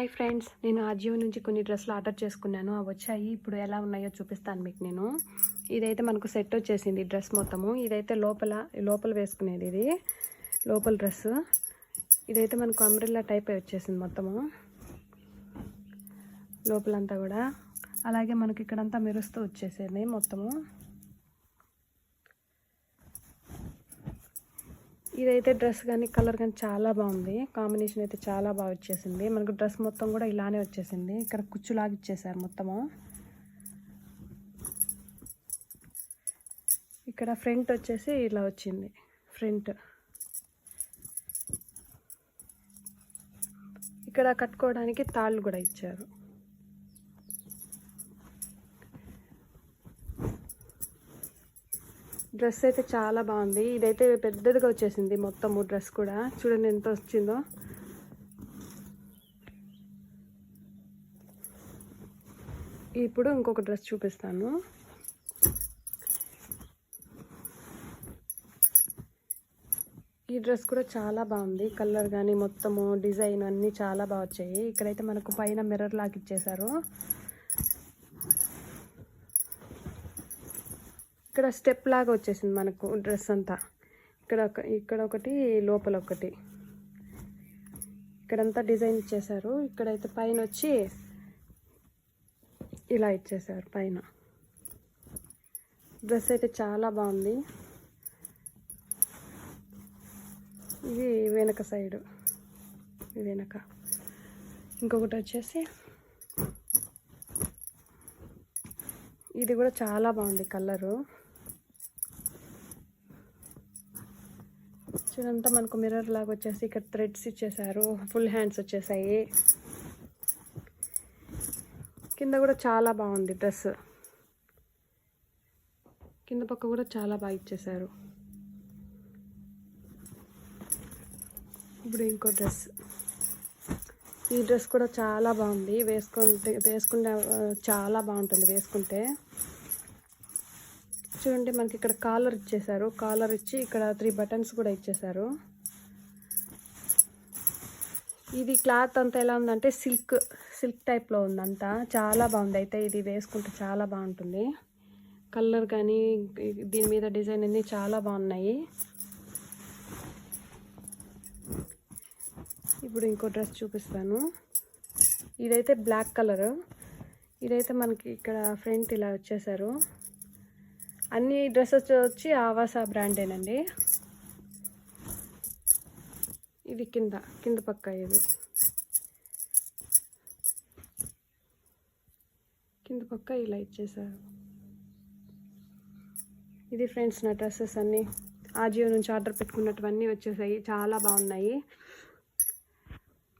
Hi friends, నేను ఆజియో నుంచి కొన్ని డ్రెస్సులు ఆర్డర్ చేసుకున్నాను. అవి వచ్చాయి. ఇప్పుడు ఎలా ఉన్నాయో చూపిస్తాను మీకు నేను. ఇదైతే మనకు సెట్ వచ్చేసింది డ్రెస్ మొత్తము. ఇదైతే లోపల వేసుకునేది, ఇది లోపల డ్రెస్. ఇదైతే మనకు అంబ్రెల్లా టైప్ వచ్చేసింది మొత్తము లోపలంతా కూడా. అలాగే మనకి ఇక్కడంతా మెరుస్తూ వచ్చేసేది మొత్తము. ఇదైతే డ్రెస్ కానీ కలర్ కానీ చాలా బాగుంది. కాంబినేషన్ అయితే చాలా బాగా వచ్చేసింది. మనకు డ్రెస్ మొత్తం కూడా ఇలానే వచ్చేసింది. ఇక్కడ కుచ్చులాగా ఇచ్చేసారు మొత్తము. ఇక్కడ ఫ్రంట్ వచ్చేసి ఇలా వచ్చింది. ఫ్రంట్ ఇక్కడ కట్టుకోవడానికి తాళ్ళు కూడా ఇచ్చారు. డ్రెస్ అయితే చాలా బాగుంది. ఇదైతే పెద్దదిగా వచ్చేసింది మొత్తము డ్రెస్ కూడా. చూడండి ఎంత వచ్చిందో. ఇప్పుడు ఇంకొక డ్రెస్ చూపిస్తాను. ఈ డ్రెస్ కూడా చాలా బాగుంది. కలర్ కానీ మొత్తము డిజైన్ అన్నీ చాలా బాగా వచ్చాయి. ఇక్కడైతే మనకు పైన మిర్రర్ లాగా ఇచ్చేసారు. ఇక్కడ స్టెప్ లాగా వచ్చేసింది మనకు డ్రెస్ అంతా. ఇక్కడ ఒకటి, లోపల ఒకటి, ఇక్కడంతా డిజైన్ ఇచ్చేసారు. ఇక్కడైతే పైన వచ్చి ఇలా ఇచ్చేసారు పైన. డ్రెస్ అయితే చాలా బాగుంది. ఇది వెనక సైడు, వెనక ఇంకొకటి వచ్చేసి ఇది కూడా చాలా బాగుంది కలరు. చూడంతా మనకు మిర్రర్ లాగా వచ్చేసి ఇక్కడ థ్రెడ్స్ ఇచ్చేసారు. ఫుల్ హ్యాండ్స్ వచ్చేసాయి. కింద కూడా చాలా బాగుంది డ్రెస్. కింద పక్క కూడా చాలా బాగా ఇచ్చేసారు. ఇప్పుడు ఇంకో డ్రెస్. ఈ డ్రెస్ కూడా చాలా బాగుంది. వేసుకుంటే చాలా బాగుంటుంది వేసుకుంటే. చూడండి మనకి ఇక్కడ కాలర్ ఇచ్చేసారు. కాలర్ ఇచ్చి ఇక్కడ 3 బటన్స్ కూడా ఇచ్చేసారు. ఇది క్లాత్ అంతా ఎలా ఉందంటే సిల్క్ టైప్లో ఉందంతా. చాలా బాగుంది. అయితే ఇది వేసుకుంటే చాలా బాగుంటుంది. కలర్ కానీ దీని మీద డిజైన్ అన్నీ చాలా బాగున్నాయి. ఇప్పుడు ఇంకో డ్రెస్ చూపిస్తాను. ఇదైతే బ్లాక్ కలర్. ఇదైతే మనకి ఇక్కడ ఫ్రంట్ ఇలా వచ్చేసారు. అన్ని డ్రెస్సెస్ వచ్చి ఆవాసా బ్రాండేనండి. ఇది కింద పక్క, ఇది కింద పక్క ఇలా ఇచ్చేసారు. ఇది ఫ్రెండ్స్ నా డ్రెస్సెస్ అన్నీ ఆజియో నుంచి ఆర్డర్ పెట్టుకున్నటువన్నీ వచ్చేసాయి. చాలా బాగున్నాయి.